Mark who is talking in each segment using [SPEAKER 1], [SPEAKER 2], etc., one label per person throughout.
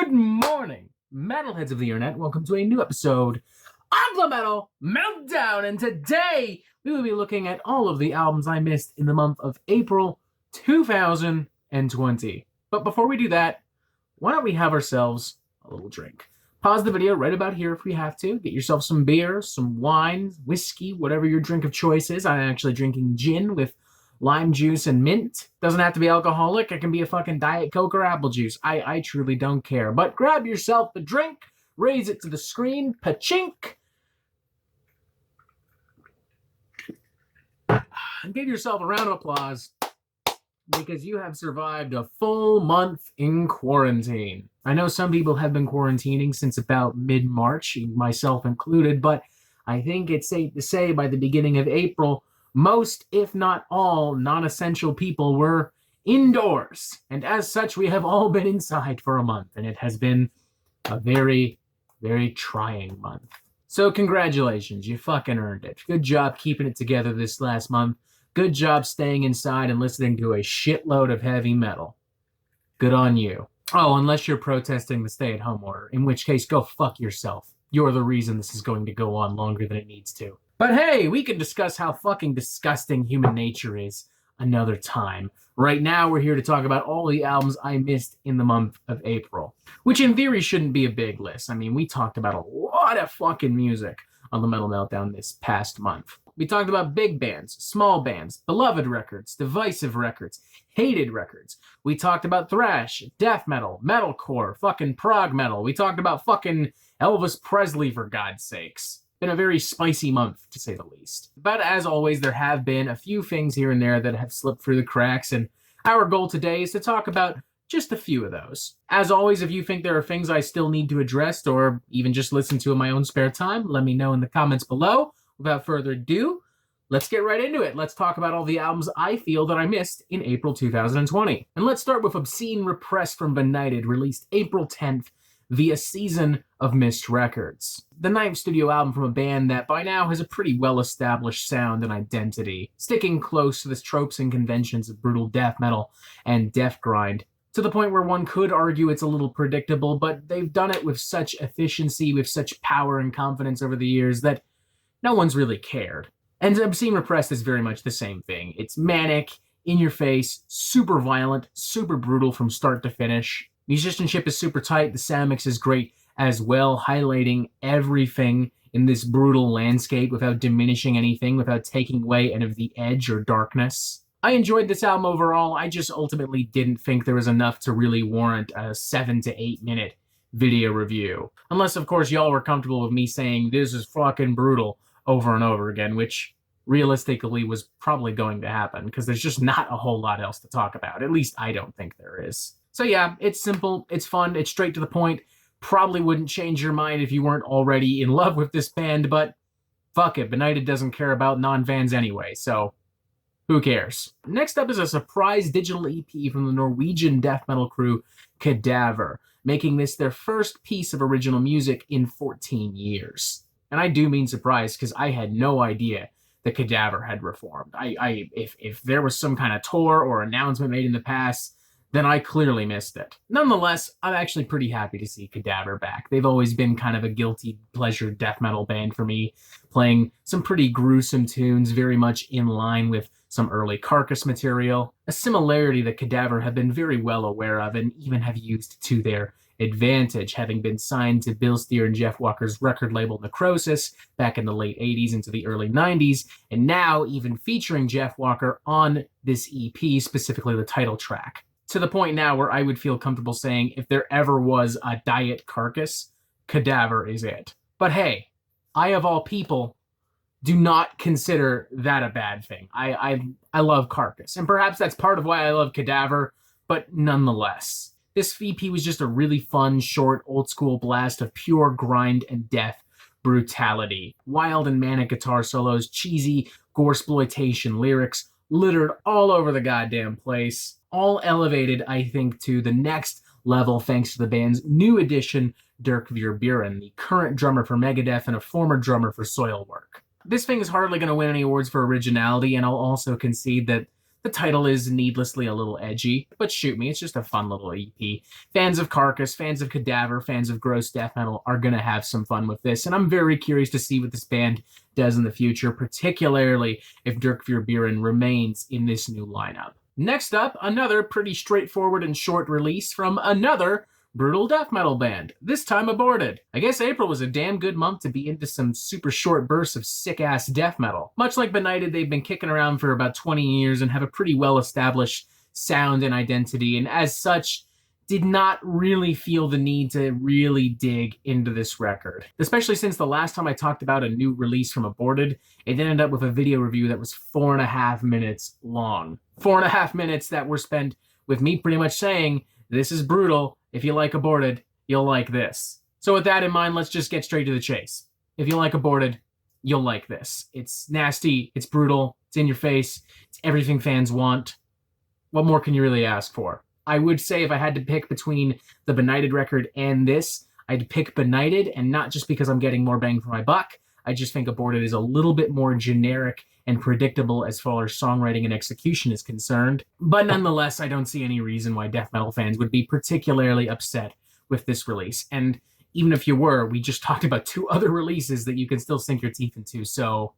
[SPEAKER 1] Good morning, metalheads of the internet. Welcome to a new episode of the Metal Meltdown, and today we will be looking at all of the albums I missed in the month of April 2020. But before we do that, why don't we have ourselves a little drink? Pause the video right about here if we have to. Get yourself some beer, some wine, whiskey, whatever your drink of choice is. I'm actually drinking gin with lime juice and mint. Doesn't have to be alcoholic. It can be a fucking Diet Coke or apple juice. I truly don't care. But grab yourself a drink, raise it to the screen, pachink, and give yourself a round of applause because you have survived a full month in quarantine. I know some people have been quarantining since about mid-March, myself included, but I think it's safe to say by the beginning of April, most, if not all, non-essential people were indoors. And as such, we have all been inside for a month, and it has been a very, very trying month. So congratulations, you fucking earned it. Good job keeping it together this last month. Good job staying inside and listening to a shitload of heavy metal. Good on you. Oh, unless you're protesting the stay-at-home order, in which case, go fuck yourself. You're the reason this is going to go on longer than it needs to. But hey, we can discuss how fucking disgusting human nature is another time. Right now, we're here to talk about all the albums I missed in the month of April, which in theory shouldn't be a big list. I mean, we talked about a lot of fucking music on the Metal Meltdown this past month. We talked about big bands, small bands, beloved records, divisive records, hated records. We talked about thrash, death metal, metalcore, fucking prog metal. We talked about fucking Elvis Presley, for God's sakes. Been a very spicy month, to say the least. But as always, there have been a few things here and there that have slipped through the cracks, and our goal today is to talk about just a few of those. As always, if you think there are things I still need to address, or even just listen to in my own spare time, let me know in the comments below. Without further ado, let's get right into it. Let's talk about all the albums I feel that I missed in April 2020. And let's start with Obscene Repressed from Benighted, released April 10th, via Season of Mist Records. The ninth studio album from a band that by now has a pretty well-established sound and identity, sticking close to the tropes and conventions of brutal death metal and death grind, to the point where one could argue it's a little predictable, but they've done it with such efficiency, with such power and confidence over the years that no one's really cared. And Obscene Repressed is very much the same thing. It's manic, in your face, super violent, super brutal from start to finish. Musicianship is super tight, the sound mix is great as well, highlighting everything in this brutal landscape without diminishing anything, without taking away any of the edge or darkness. I enjoyed this album overall. I just ultimately didn't think there was enough to really warrant a 7 to 8 minute video review. Unless, of course, y'all were comfortable with me saying this is fucking brutal over and over again, which realistically was probably going to happen, because there's just not a whole lot else to talk about. At least I don't think there is. So yeah, it's simple, it's fun, it's straight to the point. Probably wouldn't change your mind if you weren't already in love with this band, but fuck it, Benighted doesn't care about non-fans anyway, so who cares? Next up is a surprise digital EP from the Norwegian death metal crew Cadaver, making this their first piece of original music in 14 years. And I do mean surprise, because I had no idea that Cadaver had reformed. If there was some kind of tour or announcement made in the past, then I clearly missed it. Nonetheless, I'm actually pretty happy to see Cadaver back. They've always been kind of a guilty pleasure death metal band for me, playing some pretty gruesome tunes, very much in line with some early Carcass material, a similarity that Cadaver have been very well aware of and even have used to their advantage, having been signed to Bill Steer and Jeff Walker's record label Necrosis back in the late 80s into the early 90s, and now even featuring Jeff Walker on this EP, specifically the title track. To the point now where I would feel comfortable saying if there ever was a diet Carcass, Cadaver is it. But hey, I of all people do not consider that a bad thing. I love Carcass, and perhaps that's part of why I love Cadaver, but nonetheless. This EP was just a really fun, short, old-school blast of pure grind and death brutality. Wild and manic guitar solos, cheesy gore-sploitation lyrics littered all over the goddamn place. All elevated, I think, to the next level thanks to the band's new addition, Dirk Verburen, the current drummer for Megadeth and a former drummer for Soilwork. This thing is hardly going to win any awards for originality, and I'll also concede that The title is needlessly a little edgy, but shoot me, it's just a fun little EP. Fans of Carcass, fans of Cadaver, fans of gross death metal are gonna have some fun with this, and I'm very curious to see what this band does in the future, particularly if Dirk Verbeuren remains in this new lineup. Next up, another pretty straightforward and short release from another brutal death metal band, this time Aborted. I guess April was a damn good month to be into some super short bursts of sick-ass death metal. Much like Benighted, they've been kicking around for about 20 years and have a pretty well-established sound and identity, and as such, did not really feel the need to really dig into this record. Especially since the last time I talked about a new release from Aborted, it ended up with a video review that was 4.5 minutes long. 4.5 minutes that were spent with me pretty much saying, this is brutal. If you like Aborted, you'll like this. So with that in mind, let's just get straight to the chase. If you like Aborted, you'll like this. It's nasty, it's brutal, it's in your face, it's everything fans want. What more can you really ask for? I would say if I had to pick between the Benighted record and this, I'd pick Benighted, and not just because I'm getting more bang for my buck. I just think Aborted is a little bit more generic and predictable as far as songwriting and execution is concerned. But nonetheless, I don't see any reason why death metal fans would be particularly upset with this release. And even if you were, we just talked about 2 other releases that you can still sink your teeth into, so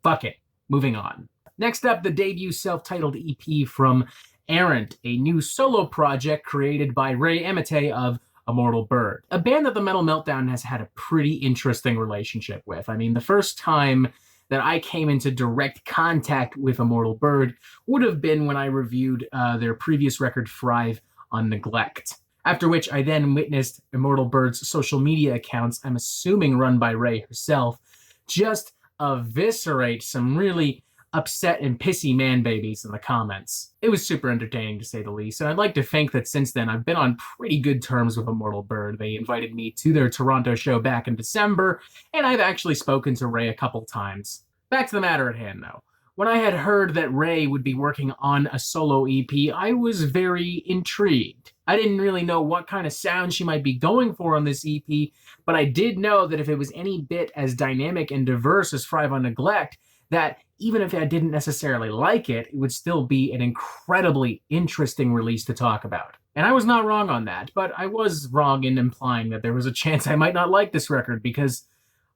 [SPEAKER 1] fuck it. Moving on. Next up, the debut self-titled EP from Errant, a new solo project created by Ray Emete of Immortal Bird, a band that the Metal Meltdown has had a pretty interesting relationship with. I mean, the first time that I came into direct contact with Immortal Bird would have been when I reviewed their previous record, Thrive on Neglect. After which I then witnessed Immortal Bird's social media accounts, I'm assuming run by Ray herself, just eviscerate some really upset and pissy man babies in the comments. It was super entertaining, to say the least, and I'd like to think that since then I've been on pretty good terms with Immortal Bird. They invited me to their Toronto show back in December, and I've actually spoken to Ray a couple times. Back to the matter at hand, though. When I had heard that Ray would be working on a solo EP, I was very intrigued. I didn't really know what kind of sound she might be going for on this EP, but I did know that if it was any bit as dynamic and diverse as Thrive on Neglect, that even if I didn't necessarily like it, it would still be an incredibly interesting release to talk about. And I was not wrong on that, but I was wrong in implying that there was a chance I might not like this record, because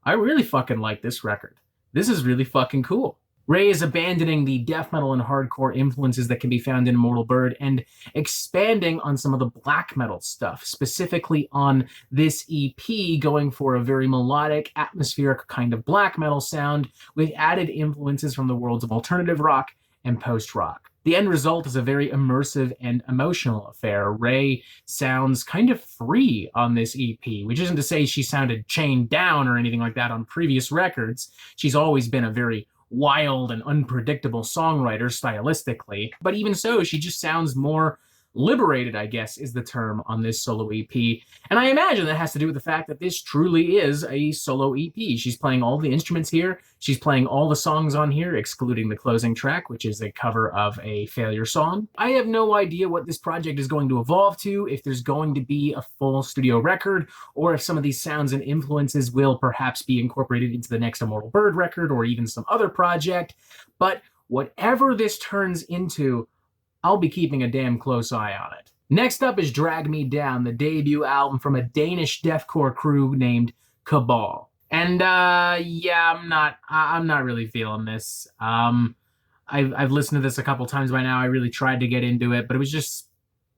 [SPEAKER 1] I really fucking like this record. This is really fucking cool. Ray is abandoning the death metal and hardcore influences that can be found in Immortal Bird and expanding on some of the black metal stuff, specifically on this EP, going for a very melodic, atmospheric kind of black metal sound with added influences from the worlds of alternative rock and post-rock. The end result is a very immersive and emotional affair. Ray sounds kind of free on this EP, which isn't to say she sounded chained down or anything like that on previous records. She's always been a very wild and unpredictable songwriter stylistically, but even so, she just sounds more liberated, I guess, is the term on this solo EP. And I imagine that has to do with the fact that this truly is a solo EP. She's playing all the instruments here. She's playing all the songs on here, excluding the closing track, which is a cover of a Failure song. I have no idea what this project is going to evolve to, if there's going to be a full studio record, or if some of these sounds and influences will perhaps be incorporated into the next Immortal Bird record, or even some other project. But whatever this turns into, I'll be keeping a damn close eye on it. Next up is Drag Me Down, the debut album from a Danish deathcore crew named Cabal. And yeah, I'm not really feeling this. I've listened to this a couple times by now. I really tried to get into it, but it was just,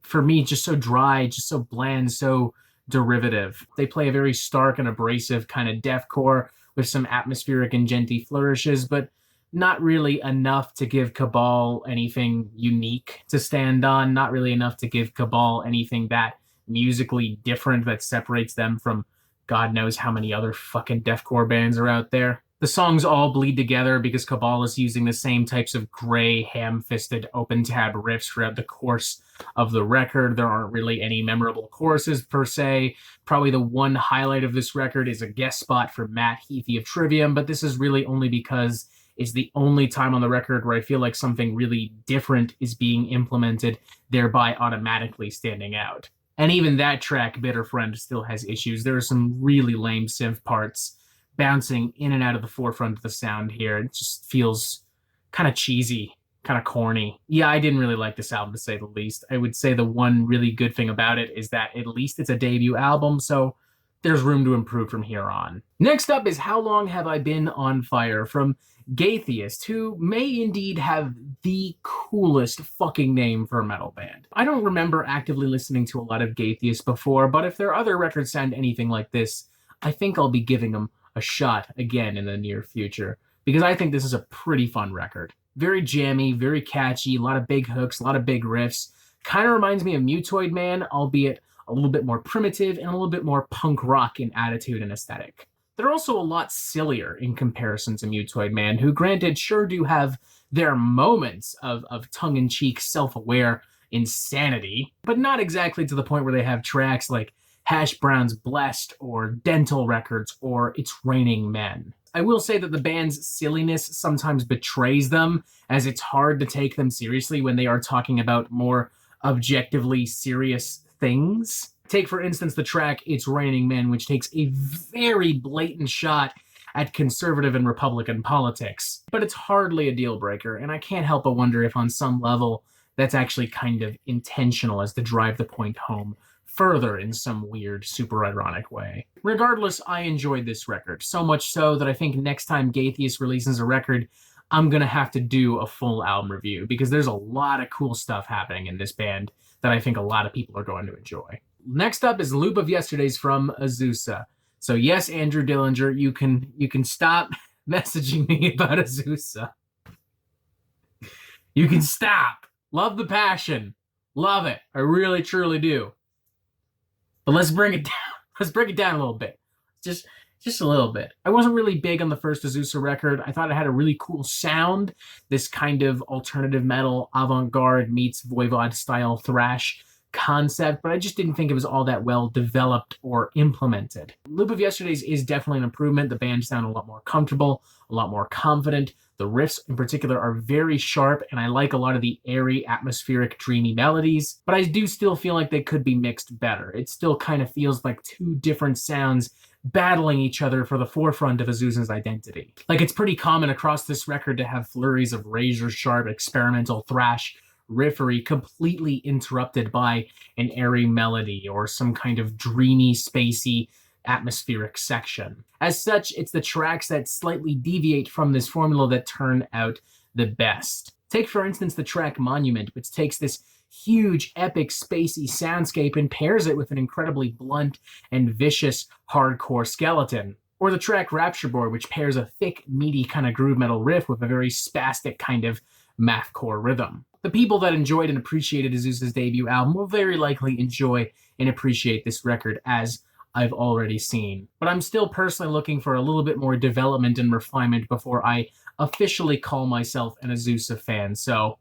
[SPEAKER 1] for me, just so dry, just so bland, so derivative. They play a very stark and abrasive kind of deathcore with some atmospheric and genty flourishes, but not really enough to give Cabal anything unique to stand on, not really enough to give Cabal anything that musically different that separates them from God knows how many other fucking deathcore bands are out there. The songs all bleed together because Cabal is using the same types of gray, ham-fisted, open-tab riffs throughout the course of the record. There aren't really any memorable choruses, per se. Probably the one highlight of this record is a guest spot for Matt Heafy of Trivium, but this is really only because it's the only time on the record where I feel like something really different is being implemented, thereby automatically standing out. And even that track, Bitter Friend, still has issues. There are some really lame synth parts bouncing in and out of the forefront of the sound here. It just feels kind of cheesy kind of corny. Yeah, I didn't really like this album, to say the least. I would say the one really good thing about it is that at least it's a debut album, so there's room to improve from here on. Next up is How Long Have I Been on Fire from Gaytheist, who may indeed have the coolest fucking name for a metal band. I don't remember actively listening to a lot of Gaytheist before, but if their other records sound anything like this, I think I'll be giving them a shot again in the near future, because I think this is a pretty fun record. Very jammy, very catchy, a lot of big hooks, a lot of big riffs. Kind of reminds me of Mutoid Man, albeit a little bit more primitive and a little bit more punk rock in attitude and aesthetic. They're also a lot sillier in comparison to Mutoid Man, who granted sure do have their moments of tongue-in-cheek, self-aware insanity, but not exactly to the point where they have tracks like Hash Brown's Blessed or Dental Records or It's Raining Men. I will say that the band's silliness sometimes betrays them, as it's hard to take them seriously when they are talking about more objectively serious things. Take, for instance, the track It's Raining Men, which takes a very blatant shot at conservative and Republican politics. But it's hardly a deal breaker, and I can't help but wonder if on some level that's actually kind of intentional as to drive the point home further in some weird, super ironic way. Regardless, I enjoyed this record, so much so that I think next time Gaytheist releases a record, I'm gonna have to do a full album review, because there's a lot of cool stuff happening in this band that I think a lot of people are going to enjoy. Next up is Loop of Yesterdays from Azusa. So yes, Andrew Dillinger, you can stop messaging me about Azusa. You can stop. Love the passion. Love it. I really, truly do. But let's bring it down. Let's break it down a little bit. Just a little bit. I wasn't really big on the first Azusa record. I thought it had a really cool sound. This kind of alternative metal, avant-garde meets Voivod style thrash concept, but I just didn't think it was all that well developed or implemented. Loop of Yesterdays is definitely an improvement. The band sound a lot more comfortable, a lot more confident. The riffs in particular are very sharp, and I like a lot of the airy, atmospheric, dreamy melodies, but I do still feel like they could be mixed better. It still kind of feels like two different sounds battling each other for the forefront of Azusa's identity. Like, it's pretty common across this record to have flurries of razor-sharp experimental thrash riffery completely interrupted by an airy melody or some kind of dreamy, spacey, atmospheric section. As such, it's the tracks that slightly deviate from this formula that turn out the best. Take, for instance, the track Monument, which takes this huge, epic, spacey soundscape and pairs it with an incredibly blunt and vicious hardcore skeleton. Or the track Rapture Boy, which pairs a thick, meaty kind of groove metal riff with a very spastic kind of mathcore rhythm. The people that enjoyed and appreciated Azusa's debut album will very likely enjoy and appreciate this record, as I've already seen. But I'm still personally looking for a little bit more development and refinement before I officially call myself an Azusa fan, so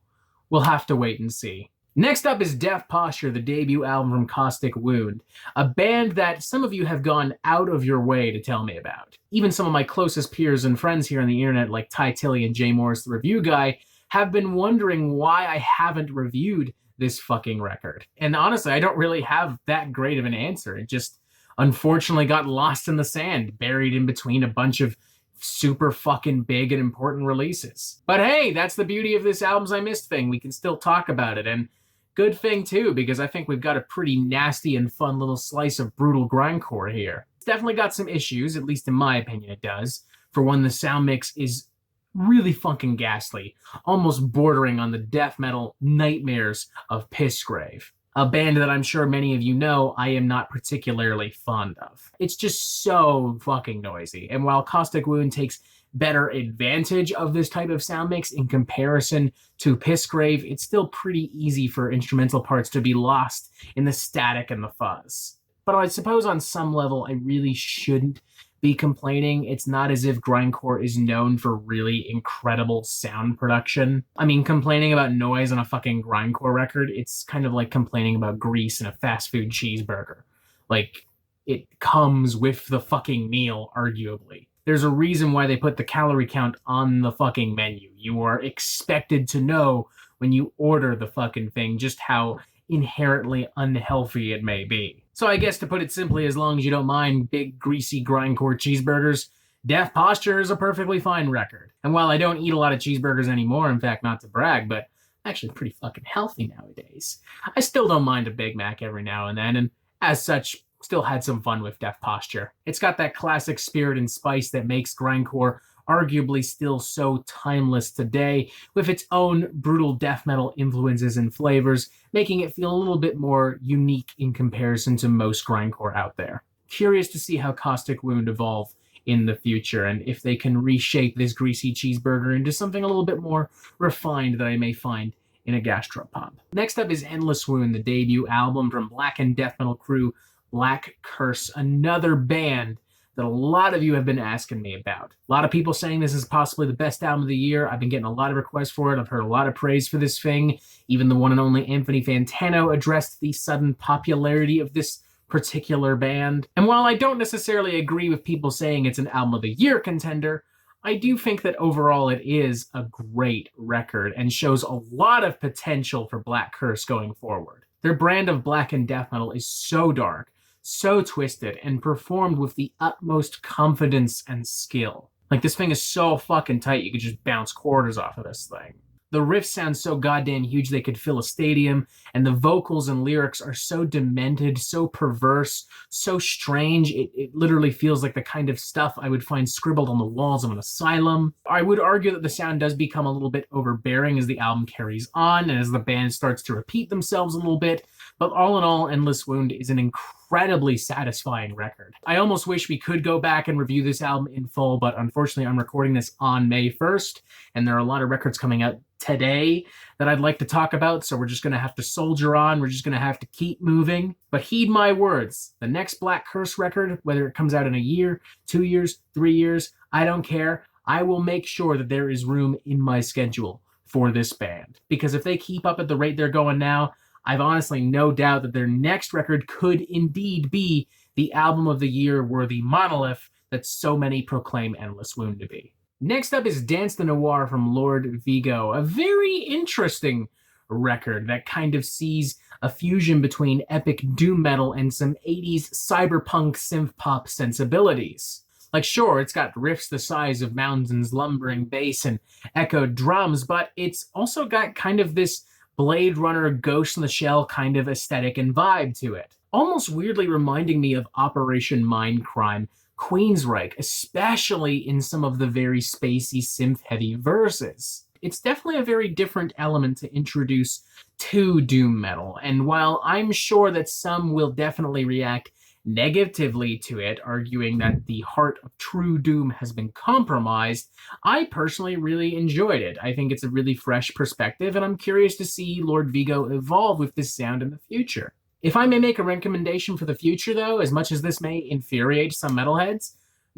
[SPEAKER 1] we'll have to wait and see. Next up is Deaf Posture, the debut album from Caustic Wound, a band that some of you have gone out of your way to tell me about. Even some of my closest peers and friends here on the internet, like Ty Tilley and Jay Morris, the review guy, have been wondering why I haven't reviewed this fucking record. And honestly, I don't really have that great of an answer. It just unfortunately got lost in the sand, buried in between a bunch of super fucking big and important releases. But hey, that's the beauty of this Albums I Missed thing. We can still talk about it, and good thing too, because I think we've got a pretty nasty and fun little slice of brutal grindcore here. It's definitely got some issues, at least in my opinion it does. For one, the sound mix is really fucking ghastly, almost bordering on the death metal nightmares of Pissgrave, a band that I'm sure many of you know I am not particularly fond of. It's just so fucking noisy, and while Caustic Wound takes better advantage of this type of sound mix in comparison to Pissgrave, it's still pretty easy for instrumental parts to be lost in the static and the fuzz. But I suppose on some level I really shouldn't be complaining. It's not as if grindcore is known for really incredible sound production. I mean, complaining about noise on a fucking grindcore record, it's kind of like complaining about grease in a fast food cheeseburger. Like, it comes with the fucking meal, arguably. There's a reason why they put the calorie count on the fucking menu. You are expected to know when you order the fucking thing just how inherently unhealthy it may be. So I guess to put it simply, as long as you don't mind big, greasy, grindcore cheeseburgers, Death Posture is a perfectly fine record. And while I don't eat a lot of cheeseburgers anymore, in fact, not to brag, but I'm actually pretty fucking healthy nowadays, I still don't mind a Big Mac every now and then, and as such, still had some fun with Death Posture. It's got that classic spirit and spice that makes grindcore arguably still so timeless today, with its own brutal death metal influences and flavors, making it feel a little bit more unique in comparison to most grindcore out there. Curious to see how Caustic Wound evolve in the future, and if they can reshape this greasy cheeseburger into something a little bit more refined that I may find in a gastropub. Next up is Endless Wound, the debut album from blackened death metal crew Black Curse, another band that a lot of you have been asking me about. A lot of people saying this is possibly the best album of the year. I've been getting a lot of requests for it. I've heard a lot of praise for this thing. Even the one and only Anthony Fantano addressed the sudden popularity of this particular band. And while I don't necessarily agree with people saying it's an album of the year contender, I do think that overall it is a great record and shows a lot of potential for Black Curse going forward. Their brand of blackened death metal is so dark, so twisted, and performed with the utmost confidence and skill. Like, this thing is so fucking tight, you could just bounce quarters off of this thing. The riffs sound so goddamn huge they could fill a stadium, and the vocals and lyrics are so demented, so perverse, so strange, it literally feels like the kind of stuff I would find scribbled on the walls of an asylum. I would argue that the sound does become a little bit overbearing as the album carries on, and as the band starts to repeat themselves a little bit, but all in all, Endless Wound is an incredibly satisfying record. I almost wish we could go back and review this album in full, but unfortunately I'm recording this on May 1st, and there are a lot of records coming out today that I'd like to talk about, so we're just going to have to soldier on, we're just going to have to keep moving. But heed my words, the next Black Curse record, whether it comes out in a year, 2 years, 3 years, I don't care, I will make sure that there is room in my schedule for this band. Because if they keep up at the rate they're going now, I've honestly no doubt that their next record could indeed be the album of the year worthy monolith that so many proclaim Endless Wound to be. Next up is Danse the Noir from Lord Vigo, a very interesting record that kind of sees a fusion between epic doom metal and some 80s cyberpunk synth pop sensibilities. Like, sure, it's got riffs the size of mountains, lumbering bass, and echoed drums, but it's also got kind of this Blade Runner, Ghost in the Shell kind of aesthetic and vibe to it. Almost weirdly reminding me of Operation Mindcrime, Queensryche, especially in some of the very spacey, synth-heavy verses. It's definitely a very different element to introduce to doom metal, and while I'm sure that some will definitely react negatively to it, arguing that the heart of true doom has been compromised, I personally really enjoyed it. I think it's a really fresh perspective, and I'm curious to see Lord Vigo evolve with this sound in the future. If I may make a recommendation for the future, though, as much as this may infuriate some metalheads,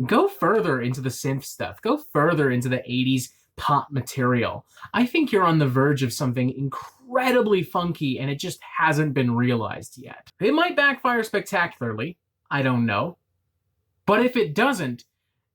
[SPEAKER 1] go further into the synth stuff. Go further into the 80s pop material. I think you're on the verge of something incredibly funky, and it just hasn't been realized yet. It might backfire spectacularly, I don't know. But if it doesn't,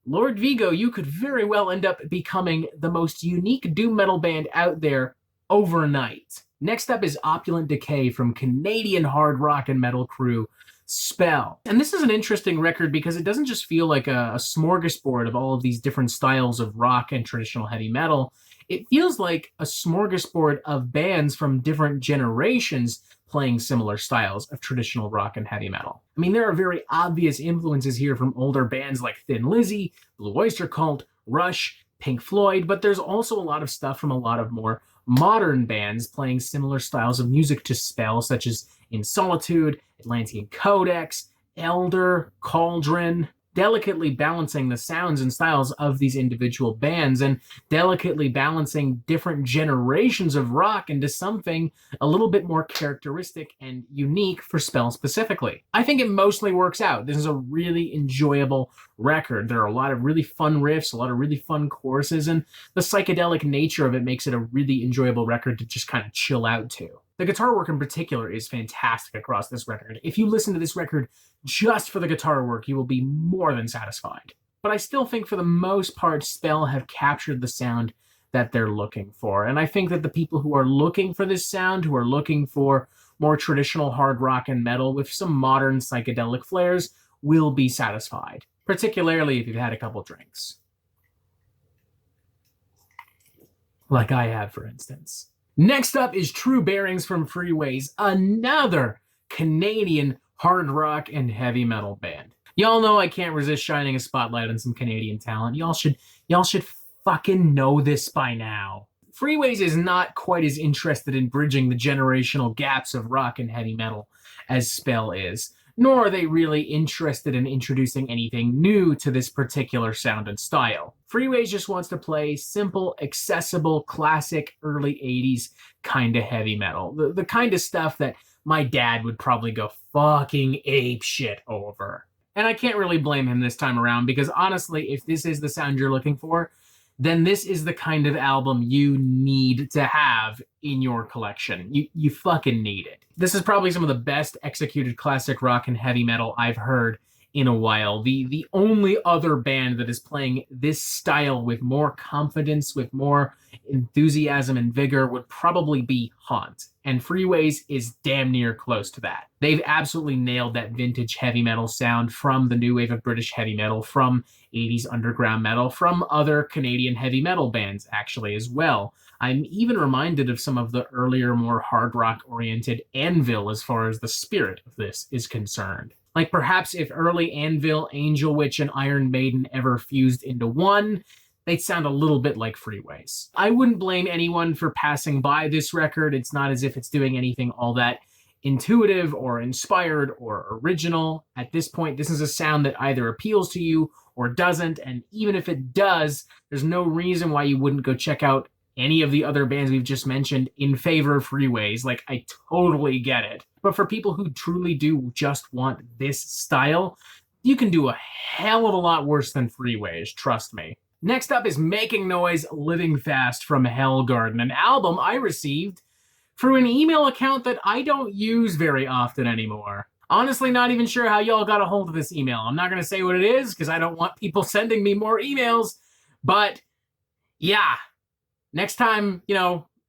[SPEAKER 1] Lord Vigo, you could very well end up becoming the most unique doom metal band out there overnight. Next up is Opulent Decay from Canadian hard rock and metal crew Spell. And this is an interesting record because it doesn't just feel like a smorgasbord of all of these different styles of rock and traditional heavy metal. It feels like a smorgasbord of bands from different generations playing similar styles of traditional rock and heavy metal. I mean, there are very obvious influences here from older bands like Thin Lizzy, Blue Oyster Cult, Rush, Pink Floyd, but there's also a lot of stuff from a lot of more modern bands playing similar styles of music to Spell, such as In Solitude, Atlantean Codex, Elder, Cauldron, delicately balancing the sounds and styles of these individual bands and delicately balancing different generations of rock into something a little bit more characteristic and unique for Spell specifically. I think it mostly works out. This is a really enjoyable record. There are a lot of really fun riffs, a lot of really fun choruses, and the psychedelic nature of it makes it a really enjoyable record to just kind of chill out to. The guitar work in particular is fantastic across this record. If you listen to this record just for the guitar work, you will be more than satisfied. But I still think for the most part, Spell have captured the sound that they're looking for. And I think that the people who are looking for this sound, who are looking for more traditional hard rock and metal with some modern psychedelic flares, will be satisfied. particularly if you've had a couple drinks. Like I have, for instance. Next up is True Bearings from Freeways, another Canadian hard rock and heavy metal band. Y'all know I can't resist shining a spotlight on some Canadian talent. Y'all should fucking know this by now. Freeways is not quite as interested in bridging the generational gaps of rock and heavy metal as Spell is, nor are they really interested in introducing anything new to this particular sound and style. Freeways just wants to play simple, accessible, classic, early 80s kind of heavy metal. The kind of stuff that my dad would probably go fucking ape shit over. And I can't really blame him this time around, because honestly, if this is the sound you're looking for, then this is the kind of album you need to have in your collection. You fucking need it. This is probably some of the best executed classic rock and heavy metal I've heard in a while. The only other band that is playing this style with more confidence, with more enthusiasm and vigor would probably be Haunt. And Freeways is damn near close to that. They've absolutely nailed that vintage heavy metal sound from the new wave of British heavy metal, from 80s underground metal, from other Canadian heavy metal bands actually as well. I'm even reminded of some of the earlier, more hard rock oriented Anvil as far as the spirit of this is concerned. Like perhaps if early Anvil, Angel Witch, and Iron Maiden ever fused into one, they'd sound a little bit like Freeways. I wouldn't blame anyone for passing by this record. It's not as if it's doing anything all that intuitive or inspired or original. At this point, this is a sound that either appeals to you or doesn't, and even if it does, there's no reason why you wouldn't go check out any of the other bands we've just mentioned in favor of Freeways. Like, I totally get it. But for people who truly do just want this style, you can do a hell of a lot worse than Freeways, trust me. Next up is Making Noise Living Fast from HellgardeN, an album I received through an email account that I don't use very often anymore. Honestly, not even sure how y'all got a hold of this email. I'm not going to say what it is because I don't want people sending me more emails. But yeah, next time,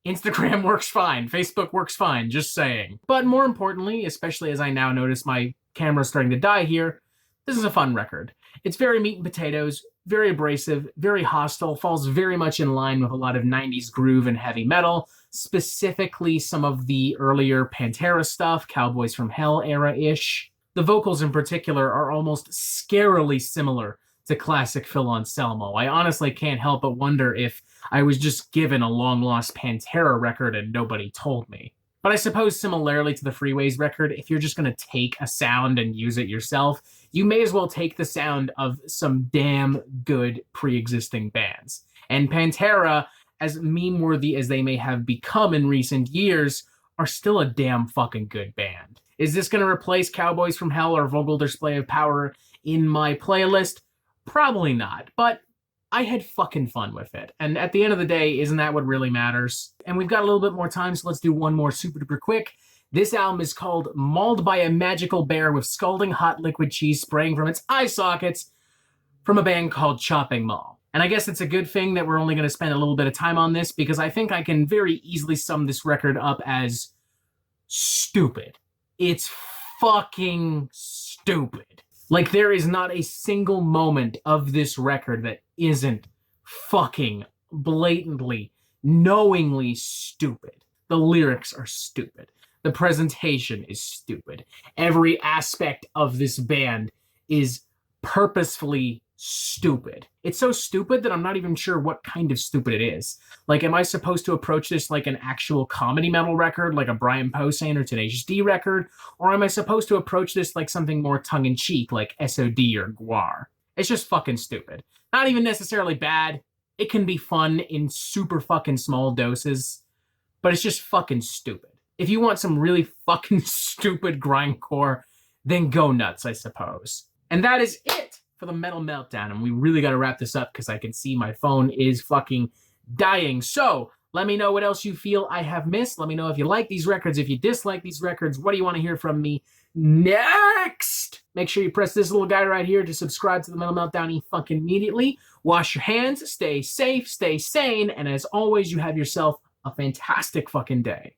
[SPEAKER 1] Instagram works fine. Facebook works fine, just saying. But more importantly, especially as I now notice my camera's starting to die here, this is a fun record. It's very meat and potatoes, very abrasive, very hostile, falls very much in line with a lot of 90s groove and heavy metal, specifically some of the earlier Pantera stuff, Cowboys from Hell era-ish. The vocals in particular are almost scarily similar to classic Phil Anselmo. I honestly can't help but wonder if I was just given a long-lost Pantera record and nobody told me. But I suppose similarly to the Freeways record, if you're just going to take a sound and use it yourself, you may as well take the sound of some damn good pre-existing bands. And Pantera, as meme-worthy as they may have become in recent years, are still a damn fucking good band. Is this going to replace Cowboys from Hell or Vogel Display of Power in my playlist? Probably not, but I had fucking fun with it. And at the end of the day, isn't that what really matters? And we've got a little bit more time, so let's do one more super duper quick. This album is called Mauled by a Magical Bear with Scalding Hot Liquid Cheese spraying from its eye sockets, from a band called Chopping Mall. And I guess it's a good thing that we're only going to spend a little bit of time on this, because I think I can very easily sum this record up as stupid. It's fucking stupid. Like, there is not a single moment of this record that isn't fucking blatantly, knowingly stupid. The lyrics are stupid. The presentation is stupid. Every aspect of this band is purposefully stupid. It's so stupid that I'm not even sure what kind of stupid it is. Like, am I supposed to approach this like an actual comedy metal record, like a Brian Posehn or Tenacious D record? Or am I supposed to approach this like something more tongue-in-cheek, like SOD or Guar? It's just fucking stupid. Not even necessarily bad. It can be fun in super fucking small doses, but it's just fucking stupid. If you want some really fucking stupid grindcore, then go nuts, I suppose. And that is it for the Metal Meltdown, and we really got to wrap this up because I can see my phone is fucking dying. So let me know what else you feel I have missed. Let me know if you like these records, if you dislike these records. What do you want to hear from me next? Make sure you press this little guy right here to subscribe to the Metal Meltdown fucking immediately. Wash your hands, stay safe, stay sane, and as always, you have yourself a fantastic fucking day.